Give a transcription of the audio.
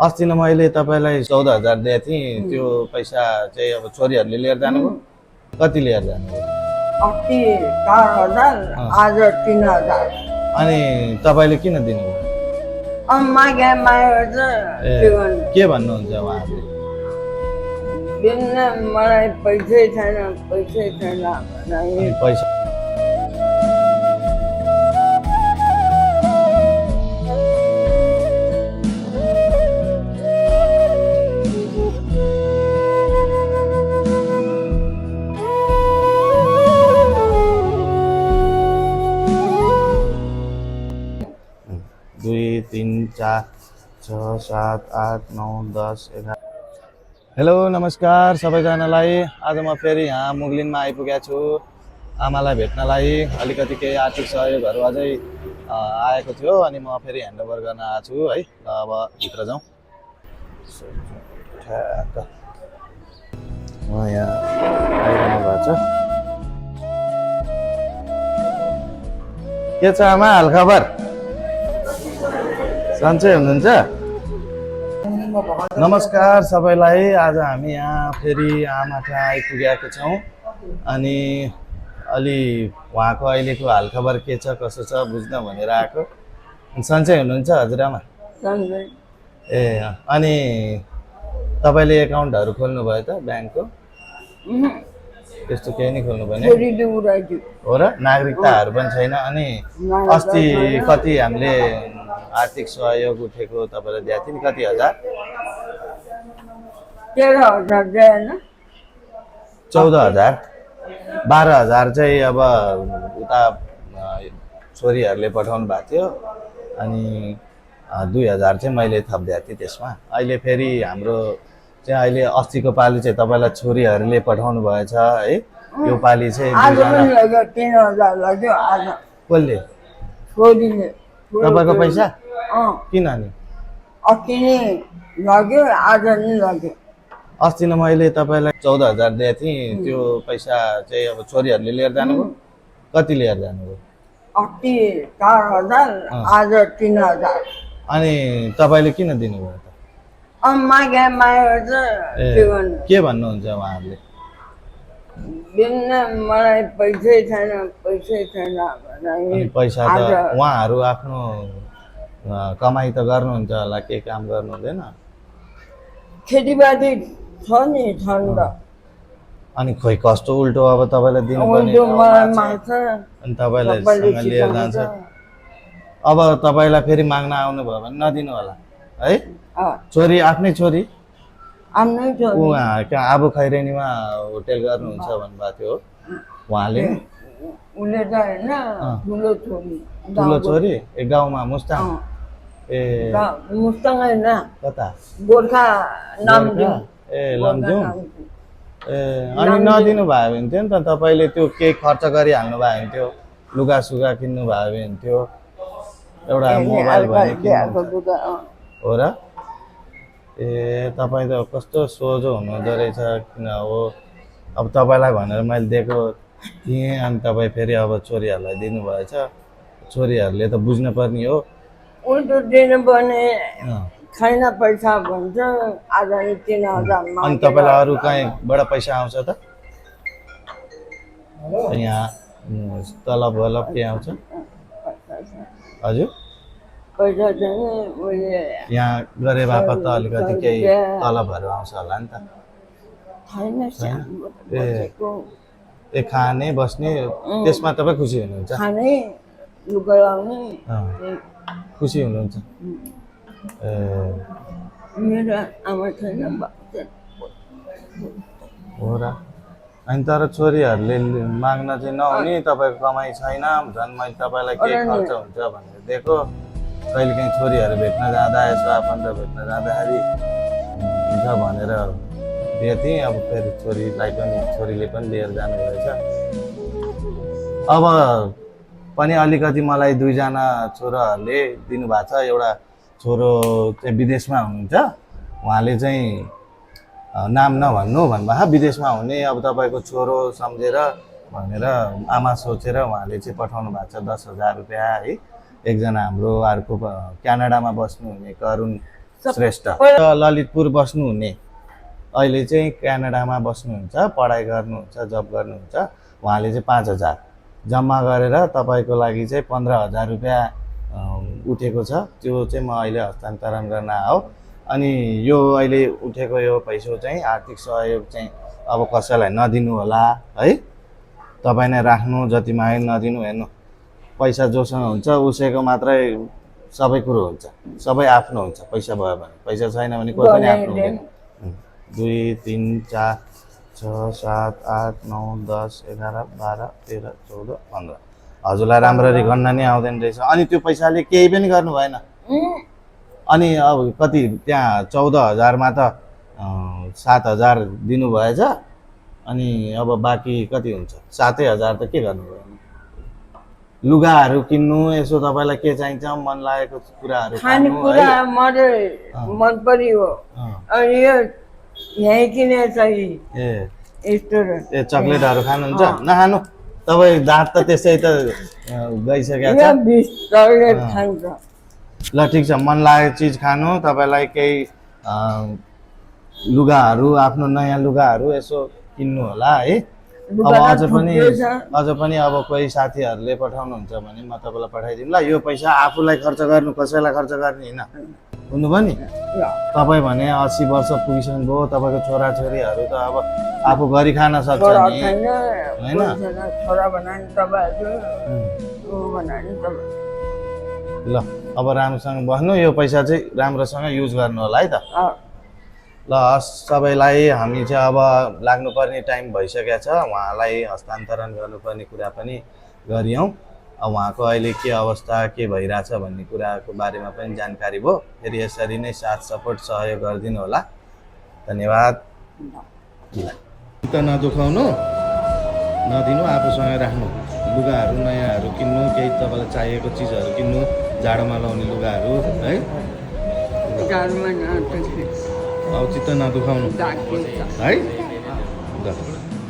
अस्ति नै मैले तपाईँलाई 14,000 दिएको थिएँ। त्यो पैसा चाहिँ अब छोरीहरूले लिएर जानुभयो। कति लिएर जानुभयो? अस्ति 4,000 आज 3,000। अनि तपाईँले किन दिनुभयो? मागे के भन्नुहुन्छ उहाँहरूले? दिन मलाई पैसै छैन पैसा दुई तीन चार छ सात आठ नौ 10 11। हेलो नमस्कार सबैजनालाई। आज म फेरि यहाँ मुगलिनमा आइपुगेको छु आमालाई भेट्नलाई। अलिकति केही आर्थिक सहयोगहरू अझै आएको थियो अनि म फेरि ह्यान्डओभर गर्न आएको छु है। ल अब भित्र जाउँ। ठ्याक्क यहाँ आइरहनु भएको छ। के छ आमा हालखबर? सन्चै हुनुहुन्छ? नमस्कार सबैलाई। आज हामी यहाँ फेरि आमा कहाँ आइपुगेका छौँ अनि अलि उहाँको अहिलेको हालखबर के छ कसो छ बुझ्न भनेर आएको। सन्चै हुनुहुन्छ हजुरआमा? ए अनि तपाईँले एकाउन्टहरू खोल्नुभयो त ब्याङ्कको? त्यस्तो केही नै खोल्नु भएन हो र? नागरिकताहरू पनि छैन? अनि अस्ति कति हामीले आर्थिक सहयोग उठेको तपाईँलाई दिएको थियो नि? कति हजार? 14,000। 12,000 चाहिँ अब उता छोरीहरूले पठाउनु भएको थियो अनि 2,000 चाहिँ मैले थपिदिएको थिएँ त्यसमा। अहिले फेरि हाम्रो चाहिँ अहिले अस्तिको पालि चाहिँ तपाईँलाई छोरीहरूले पठाउनु भएछ है। यो पालि चाहिँ 3,000 लाग्यो आज। कसले? छोरीले। तपाईँको पैसा? किन नि? अस्ति नै लाग्यो आज नि लाग्यो। अस्ति नै मैले तपाईँलाई 14,000 दिएको थिएँ। त्यो पैसा चाहिँ अब छोरीहरूले लिएर जानुभयो। कति लिएर जानुभयो? अस्ति 4,000 आज 3,000। अनि तपाईँले किन दिनुभयो त? मागे के भन्नुहुन्छ उहाँहरूले? दिन मलाई पैसै छैन पैसा त उहाँहरू आफ्नो कमाइ त गर्नुहुन्छ होला, के काम गर्नु हुँदैन? खेतीपाती छ नि छन् त। अनि खोइ कस्तो उल्टो अब तपाईँलाई दिनुपर्ने अनि तपाईँलाई लिएर जान्छ। अब तपाईँलाई फेरि माग्न आउनुभयो भने नदिनु होला है। छोरी आफ्नै छोरी उहाँ आबु खैरेनीमा होटेल गर्नुहुन्छ भन्नुभएको थियो उहाँले। उसले त होइन ठुलो छोरी ए गाउँमा मुस्ताङ? ए मुस्ताङ होइन कता? गोर्खा नामजुङ। ए लमजुङ। ए अनि नदिनु भयो भने थियो नि त तपाईँले, त्यो केही खर्च गरिहाल्नु भयो भने थियो। लुगा सुगा किन्नु भयो भने थियो, एउटा मोबाइल भने हो र? ए तपाईँ त कस्तो सोझो हुनुहुँदो रहेछ। किन हो अब तपाईँलाई भनेर मैले दिएको थिएँ अनि तपाईँ फेरि अब छोरीहरूलाई दिनुभएछ। छोरीहरूले त बुझ्नु पर्ने हो। उल्टो दिनुपर्ने छैन पैसा भन्छ। आज 3,000। अनि तपाईँलाई अरू कहीँबाट पैसा आउँछ त? यहाँ तलब वलब के आउँछ हजुर? पैसा चाहिँ यहाँ गरे बापत त अलिकति केही तलबहरू आउँछ होला नि त? ए खाने बस्ने त्यसमा तपाईँ खुसी हुनुहुन्छ? खाने लुगा लाउने खुसी हुनुहुन्छ? ए मेरो आमा छैन हो र? अनि तर छोरीहरूले माग्न चाहिँ नहुने, तपाईँको कमाइ छैन झन् मैले तपाईँलाई के खर्च हुन्छ भनेर दिएको। कहिले काहीँ छोरीहरू भेट्न जाँदा यसो आफन्त भेट्न जाँदाखेरि हुन्छ भनेर दिएको थिएँ। अब फेरि छोरीले पनि लिएर जानुभएछ। अब पनि अलिकति मलाई 2जना छोराहरूले दिनुभएको छ। एउटा छोरो चाहिँ विदेशमा हुनुहुन्छ, उहाँले चाहिँ नाम नभन्नु भन्नुभयो विदेशमा हुने। अब तपाईँको छोरो सम्झेर भनेर आमा सोचेर उहाँले चाहिँ पठाउनु भएको छ 10,000 रुपियाँ है। एकजना हाम्रो अर्को क्यानाडामा बस्नुहुने करुण श्रेष्ठ ललितपुर बस्नुहुने अहिले चाहिँ क्यानाडामा बस्नुहुन्छ, पढाइ गर्नुहुन्छ, जब गर्नुहुन्छ। उहाँले चाहिँ 5,000 जम्मा गरेर तपाईँको लागि चाहिँ 15,000 रुपियाँ उठेको छ। त्यो चाहिँ म अहिले हस्तान्तरण गर्न आऊ। अनि यो अहिले उठेको यो पैसा चाहिँ आर्थिक सहयोग चाहिँ अब कसैलाई नदिनु होला है, तपाईँ नै राख्नु, जति मागे नदिनु। हेर्नु, पैसा जोसँग हुन्छ उसैको मात्रै सबै कुरो हुन्छ, सबै आफ्नो हुन्छ। पैसा भयो भने, पैसा छैन भने कोही पनि आफ्नो हुँदैन। 2 3 4 6 7 8 9 10 11 12 13 14 15 हजुरलाई राम्ररी गन्न नै आउँदैन रहेछ। अनि त्यो पैसाले केही पनि गर्नु भएन। अनि अब कति त्यहाँ 14,000मा त 7,000 दिनुभएछ। अनि अब बाँकी कति हुन्छ? 7,000 त के गर्नुभयो? लुगाहरू किन्नु, यसो तपाईँलाई के चाहिन्छ मन लागेको कुराहरू खानेकुरा मात्रै मन पर्यो। अनि यो यहीँ किनेछ ए चक्लेटहरू खानुहुन्छ? नखानु, तपाईँ दाँत त त्यसै त गइसकेको छ। चक्लेट खान्छ। ल ठिक छ, मन लागेको चिज खानु। तपाईँलाई केही लुगाहरू, आफ्नो नयाँ लुगाहरू यसो किन्नु होला है। अब अझ पनि अब कोही साथीहरूले पठाउनुहुन्छ भने म तपाईँलाई पठाइदिउँ ल। यो पैसा आफूलाई खर्च गर्नु, कसैलाई खर्च गर्ने होइन। बुझ्नुभयो नि? तपाईँ भने 80 वर्ष पुगिसक्नुभयो, तपाईँको छोराछोरीहरू त अब आफू गरी खान सक्छ नि होइन? ल अब राम्रोसँग बस्नु, यो पैसा चाहिँ राम्रोसँग युज गर्नु होला है त। ल सबैलाई हामी चाहिँ अब लाग्नुपर्ने टाइम भइसकेको छ। उहाँलाई हस्तान्तरण गर्नुपर्ने कुरा पनि गरियौँ। अब उहाँको अहिले के अवस्था के भइरहेछ भन्ने कुराको बारेमा पनि जानकारी भयो। फेरि यसरी नै साथ सपोर्ट सहयोग गरिदिनु होला। धन्यवाद। त नदुखाउनु, नदिनु, आफूसँग राख्नु। लुगाहरू नयाँहरू किन्नु, केही तपाईँलाई चाहिएको चिजहरू किन्नु, जाडोमा लाउने लुगाहरू है। अब चित्त नदुखाउनु है। ल